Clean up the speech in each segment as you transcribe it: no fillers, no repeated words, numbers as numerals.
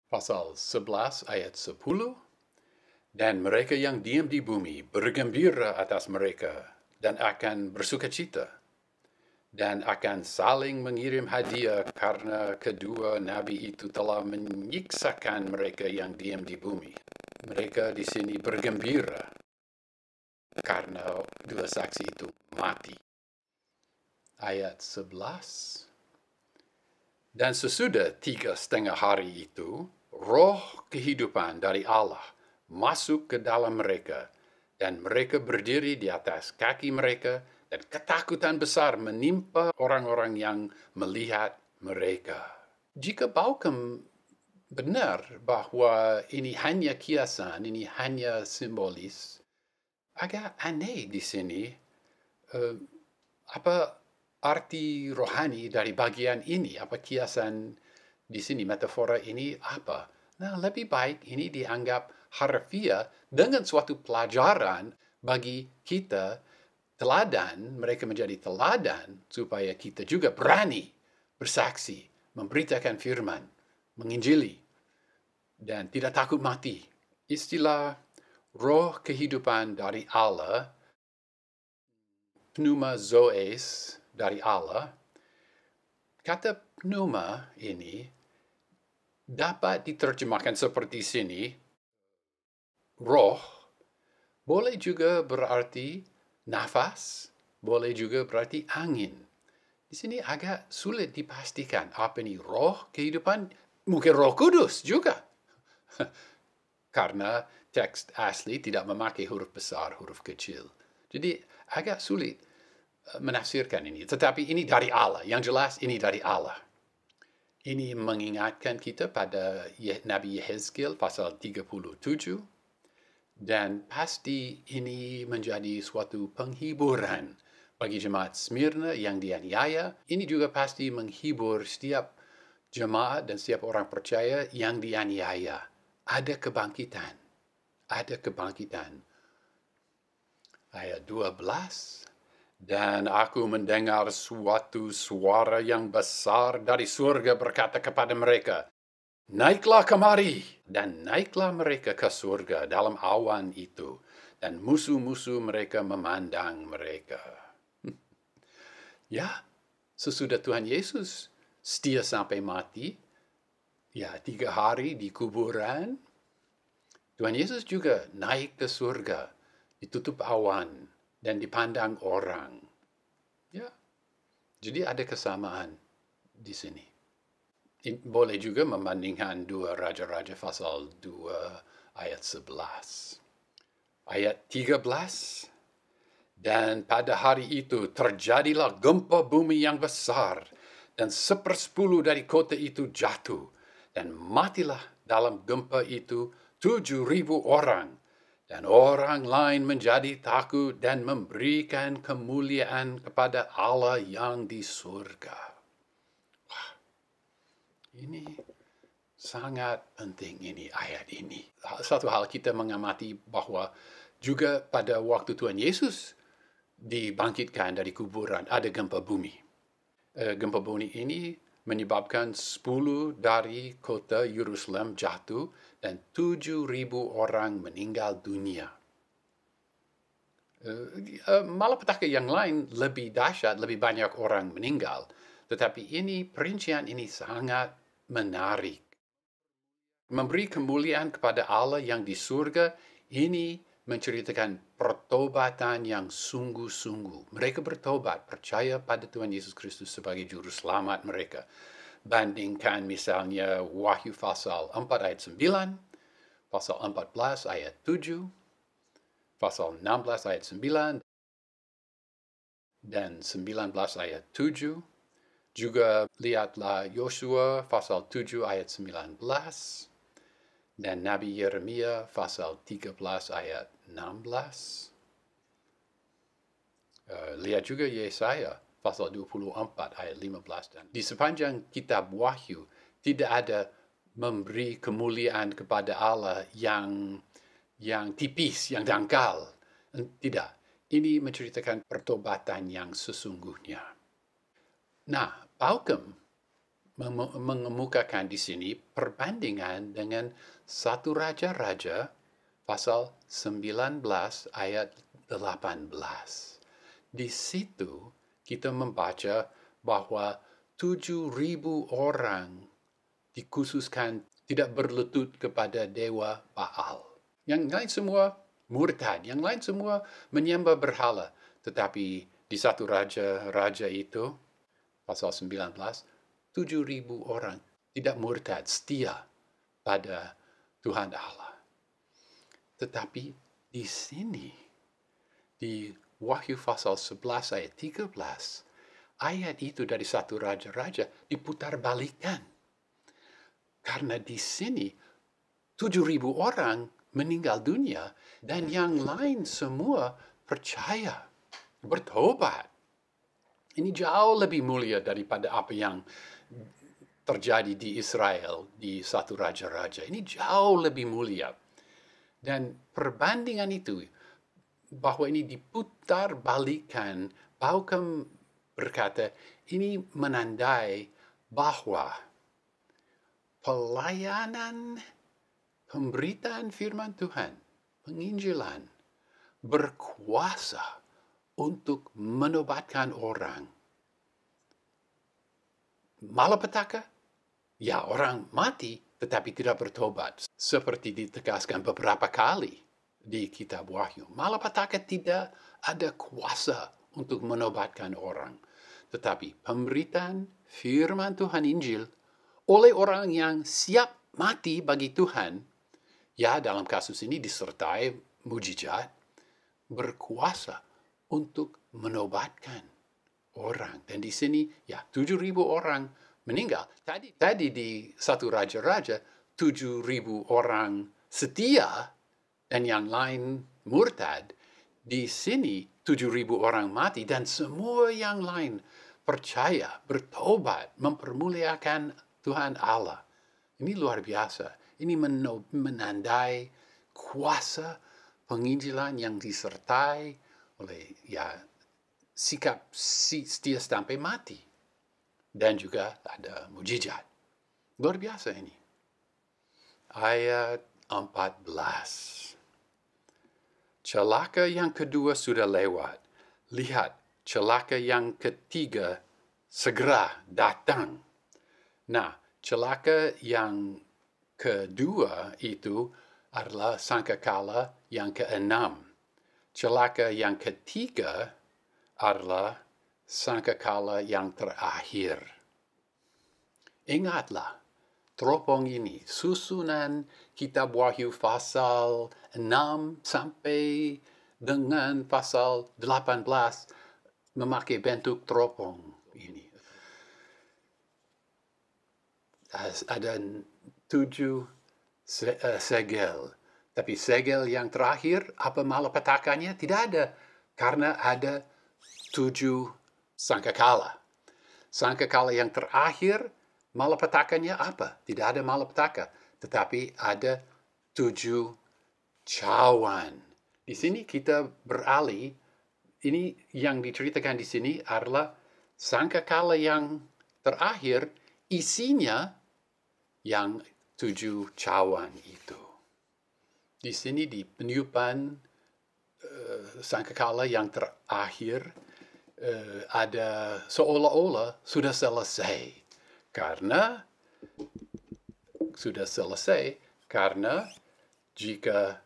Pasal 11 ayat 10. Dan mereka yang diam di bumi bergembira atas mereka dan akan bersukacita dan akan saling mengirim hadiah karena kedua nabi itu telah menyiksakan mereka yang diam di bumi. Mereka di sini bergembira karena dua saksi itu mati. Ayat 11. Dan sesudah 3,5 hari itu, roh kehidupan dari Allah masuk ke dalam mereka, dan mereka berdiri di atas kaki mereka, dan ketakutan besar menimpa orang-orang yang melihat mereka. Jika Baukem benar bahwa ini hanya kiasan, ini hanya simbolis, agak aneh di sini. Apa arti rohani dari bagian ini? Apa kiasan di sini, metafora ini apa? Nah, lebih baik ini dianggap harfiah dengan suatu pelajaran bagi kita, teladan, mereka menjadi teladan supaya kita juga berani bersaksi, memberitakan firman, menginjili, dan tidak takut mati. Istilah roh kehidupan dari Allah, pneuma zoes dari Allah, kata pneuma ini dapat diterjemahkan seperti sini, roh, boleh juga berarti nafas, boleh juga berarti angin. Di sini agak sulit dipastikan apa ini roh kehidupan, mungkin Roh Kudus juga. Karena teks asli tidak memakai huruf besar, huruf kecil. Jadi agak sulit menafsirkan ini. Tetapi ini dari Allah. Yang jelas ini dari Allah. Ini mengingatkan kita pada Nabi Yehezkiel pasal 37. Dan pasti ini menjadi suatu penghiburan bagi jemaat Smyrna yang dianiaya. Ini juga pasti menghibur setiap jemaat dan setiap orang percaya yang dianiaya. Ada kebangkitan. Ada kebangkitan. Ayat 12. Dan aku mendengar suatu suara yang besar dari surga berkata kepada mereka, naiklah kemari. Dan naiklah mereka ke surga dalam awan itu. Dan musuh-musuh mereka memandang mereka. Ya, sesudah Tuhan Yesus setia sampai mati, ya 3 hari di kuburan, Tuhan Yesus juga naik ke surga, ditutup awan, dan dipandang orang. Ya, jadi ada kesamaan di sini. Boleh juga membandingkan 2 Raja-Raja pasal 2 ayat 11. Ayat 13. Dan pada hari itu terjadilah gempa bumi yang besar, dan 1/10 dari kota itu jatuh, dan matilah dalam gempa itu 7.000 orang. Dan orang lain menjadi takut dan memberikan kemuliaan kepada Allah yang di surga. Wah, ini sangat penting ini ayat ini. Satu hal kita mengamati bahwa juga pada waktu Tuhan Yesus dibangkitkan dari kuburan ada gempa bumi. Gempa bumi ini menyebabkan 10 dari kota Yerusalem jatuh dan 7.000 orang meninggal dunia. Malapetaka yang lain lebih dahsyat, lebih banyak orang meninggal. Tetapi ini perincian ini sangat menarik. Memberi kemuliaan kepada Allah yang di surga, ini menceritakan pertobatan yang sungguh-sungguh. Mereka bertobat, percaya pada Tuhan Yesus Kristus sebagai juru selamat mereka. Bandingkan misalnya Wahyu pasal 4 ayat 9, pasal 14 ayat 7, pasal 16 ayat 9, dan 19 ayat 7. Juga lihatlah Yosua pasal 7 ayat 19, dan Nabi Yeremia pasal 13 ayat 16. Lihat juga Yesaya pasal 24 ayat 15. Dan di sepanjang kitab Wahyu tidak ada memberi kemuliaan kepada Allah yang tipis, yang dangkal. Tidak. Ini menceritakan pertobatan yang sesungguhnya. Nah, Baukem mengemukakan di sini perbandingan dengan 1 Raja-Raja pasal 19 ayat 18. Di situ kita membaca bahwa 7.000 orang dikhususkan tidak berlutut kepada dewa Baal. Yang lain semua murtad, yang lain semua menyembah berhala. Tetapi di 1 Raja-Raja itu, pasal 19, 7.000 orang tidak murtad, setia pada Tuhan Allah. Tetapi di sini, di Wahyu pasal 11 ayat 13, ayat itu dari 1 Raja-Raja diputarbalikkan. Karena di sini 7.000 orang meninggal dunia dan yang lain semua percaya, bertobat. Ini jauh lebih mulia daripada apa yang terjadi di Israel di 1 Raja-Raja. Ini jauh lebih mulia. Dan perbandingan itu, bahwa ini diputarbalikkan, Baukem berkata, ini menandai bahwa pelayanan pemberitaan firman Tuhan, penginjilan, berkuasa untuk menobatkan orang. Malapetaka? Ya, orang mati tetapi tidak bertobat. Seperti ditegaskan beberapa kali di kitab Wahyu. Malapetaka tidak ada kuasa untuk menobatkan orang. Tetapi pemberitaan firman Tuhan Injil oleh orang yang siap mati bagi Tuhan, ya dalam kasus ini disertai mujizat, berkuasa untuk menobatkan orang. Dan di sini, ya 7.000 orang meninggal. Tadi di 1 Raja-Raja, 7.000 orang setia dan yang lain murtad. Di sini 7.000 orang mati dan semua yang lain percaya, bertobat, mempermuliakan Tuhan Allah. Ini luar biasa. Ini menandai kuasa penginjilan yang disertai oleh sikap setia sampai mati. Dan juga ada mujizat. Luar biasa ini. Ayat 14. Celaka yang kedua sudah lewat. Lihat, celaka yang ketiga segera datang. Nah, celaka yang kedua itu adalah sangkakala yang keenam. Celaka yang ketiga adalah sangkakala yang terakhir. Ingatlah, teropong ini, susunan kitab Wahyu pasal 6 sampai dengan pasal 18 memakai bentuk teropong ini. Ada 7 segel. Tapi segel yang terakhir, apa malapetakannya? Tidak ada. Karena ada 7 sangkakala. Sangkakala yang terakhir, malapetakannya apa? Tidak ada malapetaka. Tetapi ada 7 cawan. Di sini kita beralih. Ini yang diceritakan di sini adalah sangkakala yang terakhir, isinya yang 7 cawan itu. Di sini di peniupan sangkakala yang terakhir ada seolah-olah sudah selesai. Karena jika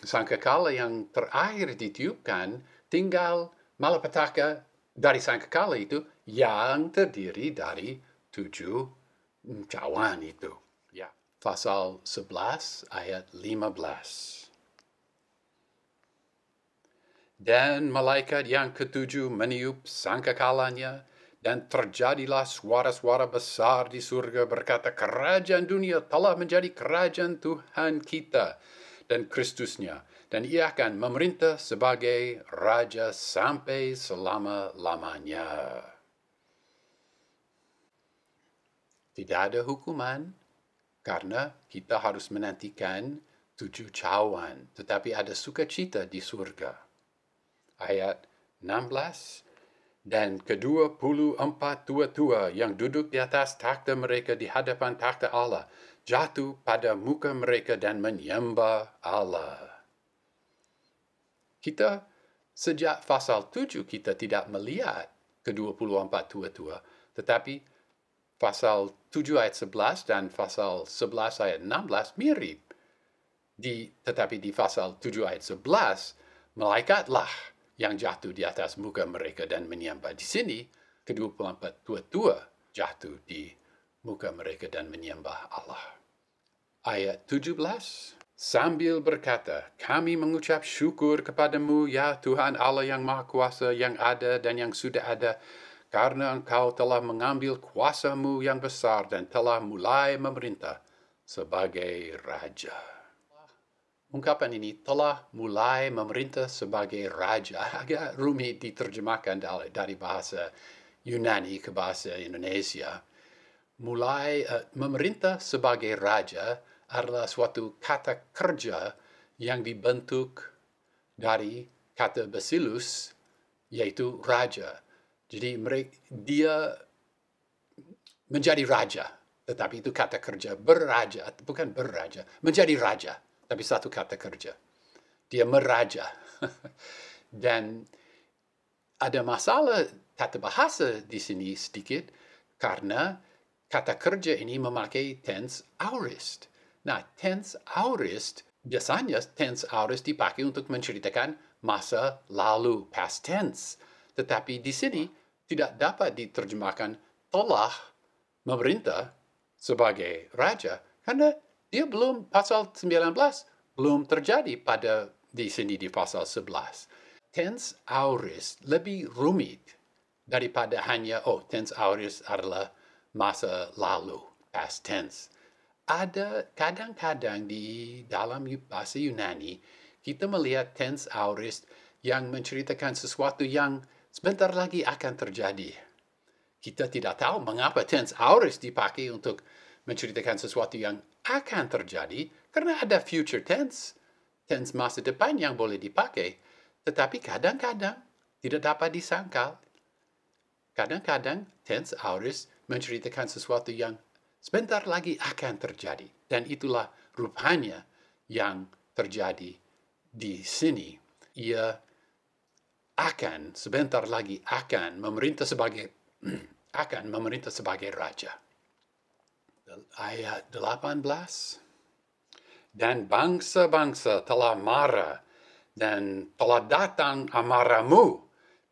sangkakala yang terakhir ditiupkan, tinggal malapetaka dari sangkakala itu yang terdiri dari 7 cawan itu. Ya. Pasal 11 ayat 15. Dan malaikat yang ketujuh meniup sangkakalanya, dan terjadilah suara-suara besar di surga berkata, kerajaan dunia telah menjadi kerajaan Tuhan kita dan Kristusnya, dan ia akan memerintah sebagai raja sampai selama-lamanya. Tidak ada hukuman, karena kita harus menantikan 7 cawan, tetapi ada sukacita di surga. Ayat 16, Dan ke-24 tua-tua yang duduk di atas takhta mereka di hadapan takhta Allah jatuh pada muka mereka dan menyembah Allah. Kita sejak pasal 7 kita tidak melihat ke-24 tua-tua, tetapi pasal 7 ayat 11 dan pasal 11 ayat 16 mirip. Tetapi di pasal 7 ayat 11, malaikatlah yang jatuh di atas muka mereka dan menyembah. Di sini, ke-24 tua-tua jatuh di muka mereka dan menyembah Allah. Ayat 17, sambil berkata, kami mengucap syukur kepadamu, ya Tuhan Allah yang Maha Kuasa, yang ada dan yang sudah ada, karena Engkau telah mengambil kuasamu yang besar dan telah mulai memerintah sebagai Raja. Ungkapan ini telah mulai memerintah sebagai raja agak rumit diterjemahkan dari bahasa Yunani ke bahasa Indonesia. Mulai memerintah sebagai raja adalah suatu kata kerja yang dibentuk dari kata basilus, yaitu raja. Jadi dia menjadi raja, tetapi itu kata kerja berraja, bukan berraja, menjadi raja. Tapi satu kata kerja. Dia meraja. Dan ada masalah kata bahasa di sini sedikit karena kata kerja ini memakai tense aorist. Nah, tense aorist, biasanya tense aorist dipakai untuk menceritakan masa lalu, past tense. Tetapi di sini tidak dapat diterjemahkan telah memerintah sebagai raja karena dia belum, pasal 19 belum terjadi di sini di pasal 11. Tense aorist lebih rumit daripada hanya, tense aorist adalah masa lalu, past tense. Ada kadang-kadang di dalam bahasa Yunani, kita melihat tense aorist yang menceritakan sesuatu yang sebentar lagi akan terjadi. Kita tidak tahu mengapa tense aorist dipakai untuk menceritakan sesuatu yang akan terjadi, karena ada future tense, tense masa depan yang boleh dipakai, tetapi kadang-kadang tidak dapat disangkal. Kadang-kadang tense aorist menceritakan sesuatu yang sebentar lagi akan terjadi, dan itulah rupanya yang terjadi di sini. Ia akan sebentar lagi akan memerintah sebagai raja. Ayat 18, dan bangsa-bangsa telah marah dan telah datang amarahmu,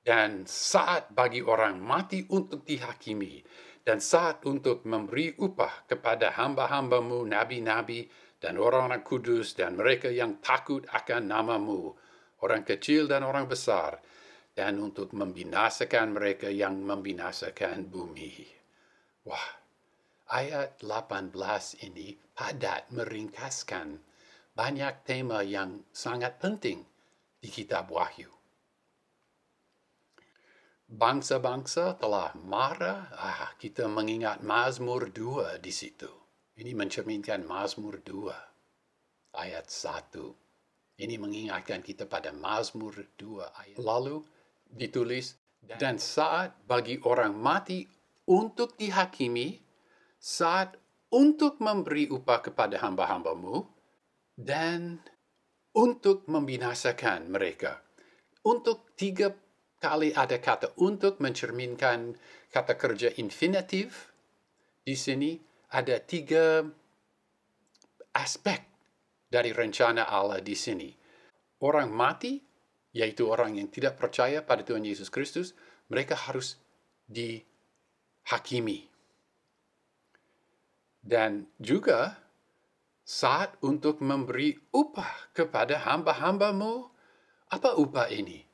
dan saat bagi orang mati untuk dihakimi, dan saat untuk memberi upah kepada hamba-hambamu, nabi-nabi, dan orang-orang kudus, dan mereka yang takut akan namamu, orang kecil dan orang besar, dan untuk membinasakan mereka yang membinasakan bumi. Wah, ayat 18 ini padat meringkaskan banyak tema yang sangat penting di kitab Wahyu. Bangsa-bangsa telah marah, kita mengingat Mazmur 2 di situ. Ini mencerminkan Mazmur 2, ayat 1. Ini mengingatkan kita pada Mazmur 2 ayat. Lalu ditulis, dan saat bagi orang mati untuk dihakimi, saat untuk memberi upah kepada hamba-hambamu, dan untuk membinasakan mereka. Untuk 3 kali ada kata untuk mencerminkan kata kerja infinitif. Di sini ada 3 aspek dari rencana Allah di sini. Orang mati, yaitu orang yang tidak percaya pada Tuhan Yesus Kristus, mereka harus dihakimi. Dan juga saat untuk memberi upah kepada hamba-hambamu. Apa upah ini?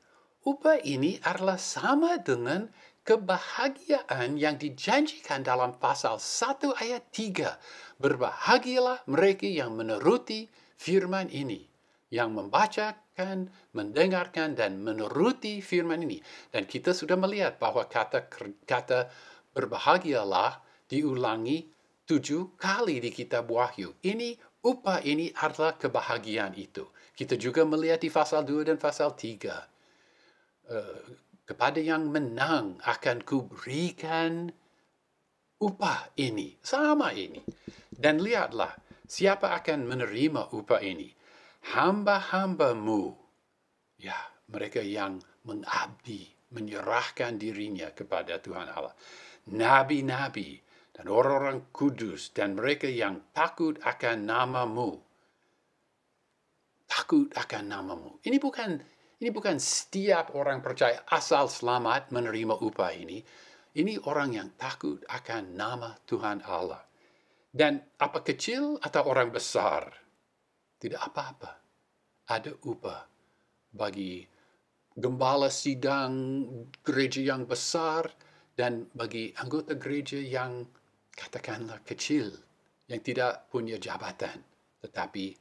Upah ini adalah sama dengan kebahagiaan yang dijanjikan dalam pasal 1 ayat 3. Berbahagialah mereka yang menuruti firman ini, yang membacakan, mendengarkan, dan menuruti firman ini. Dan kita sudah melihat bahwa kata berbahagialah diulangi 7 kali di kitab Wahyu. Upah ini adalah kebahagiaan itu. Kita juga melihat di pasal 2 dan pasal 3. kepada yang menang akan kuberikan upah ini, sama ini. Dan lihatlah, siapa akan menerima upah ini? Hamba-hambamu. Ya, mereka yang mengabdi, menyerahkan dirinya kepada Tuhan Allah. Nabi-nabi dan orang-orang kudus dan mereka yang takut akan namamu. Takut akan namamu. Ini bukan setiap orang percaya asal selamat menerima upah ini. Ini orang yang takut akan nama Tuhan Allah. Dan apa kecil atau orang besar, tidak apa-apa. Ada upah bagi gembala sidang gereja yang besar dan bagi anggota gereja yang katakanlah kecil, yang tidak punya jabatan, tetapi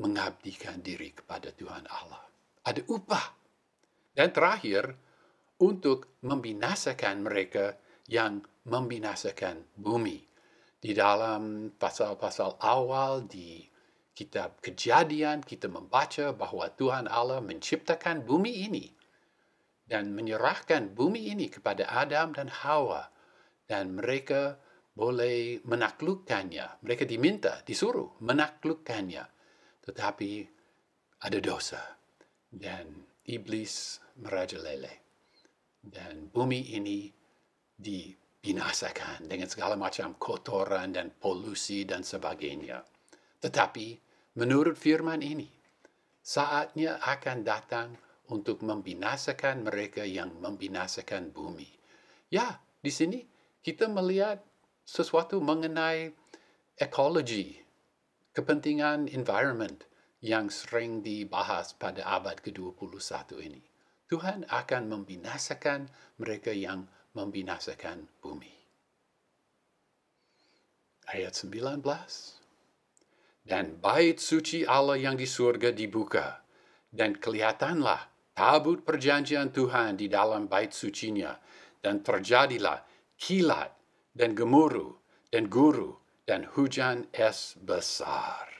mengabdikan diri kepada Tuhan Allah. Ada upah. Dan terakhir, untuk membinasakan mereka yang membinasakan bumi. Di dalam pasal-pasal awal di kitab Kejadian, kita membaca bahwa Tuhan Allah menciptakan bumi ini dan menyerahkan bumi ini kepada Adam dan Hawa. Dan mereka boleh menaklukkannya. Mereka disuruh menaklukkannya. Tetapi ada dosa dan iblis merajalela. Dan bumi ini dibinasakan dengan segala macam kotoran dan polusi dan sebagainya. Tetapi menurut firman ini, saatnya akan datang untuk membinasakan mereka yang membinasakan bumi. Ya, di sini kita melihat sesuatu mengenai ekologi, kepentingan environment yang sering dibahas pada abad ke-21 ini. Tuhan akan membinasakan mereka yang membinasakan bumi. Ayat 19. Dan bait suci Allah yang di surga dibuka, dan kelihatanlah tabut perjanjian Tuhan di dalam bait sucinya, dan terjadilah kilat dan gemuruh dan guru dan hujan es besar.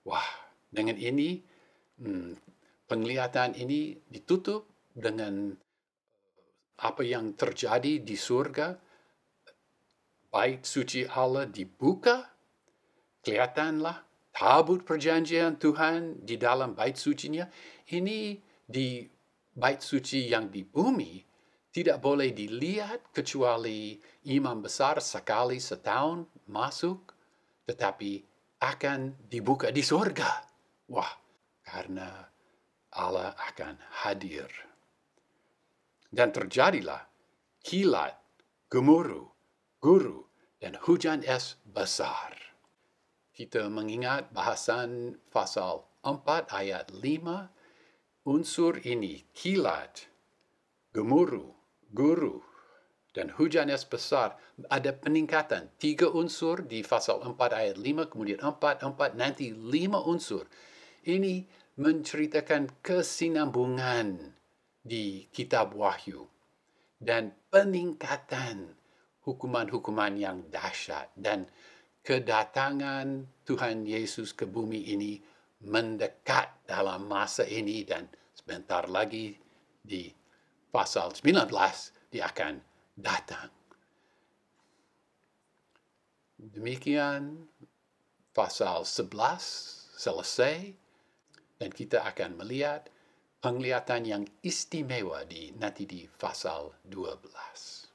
Wah, dengan ini penglihatan ini ditutup dengan apa yang terjadi di surga. Bait suci Allah dibuka, kelihatanlah tabut perjanjian Tuhan di dalam bait sucinya. Ini di bait suci yang di bumi tidak boleh dilihat kecuali imam besar sekali setahun masuk, tetapi akan dibuka di surga. Wah, karena Allah akan hadir. Dan terjadilah kilat, gemuruh, guru, dan hujan es besar. Kita mengingat bahasan pasal 4 ayat 5, unsur ini, kilat, gemuruh, guru, dan hujan es besar, ada peningkatan. 3 unsur di pasal 4 ayat 5, kemudian 4, nanti 5 unsur. Ini menceritakan kesinambungan di kitab Wahyu dan peningkatan hukuman-hukuman yang dahsyat dan kedatangan Tuhan Yesus ke bumi ini mendekat dalam masa ini, dan sebentar lagi di pasal 19 dia akan datang. Demikian pasal 11 selesai, dan kita akan melihat penglihatan yang istimewa nanti di pasal 12.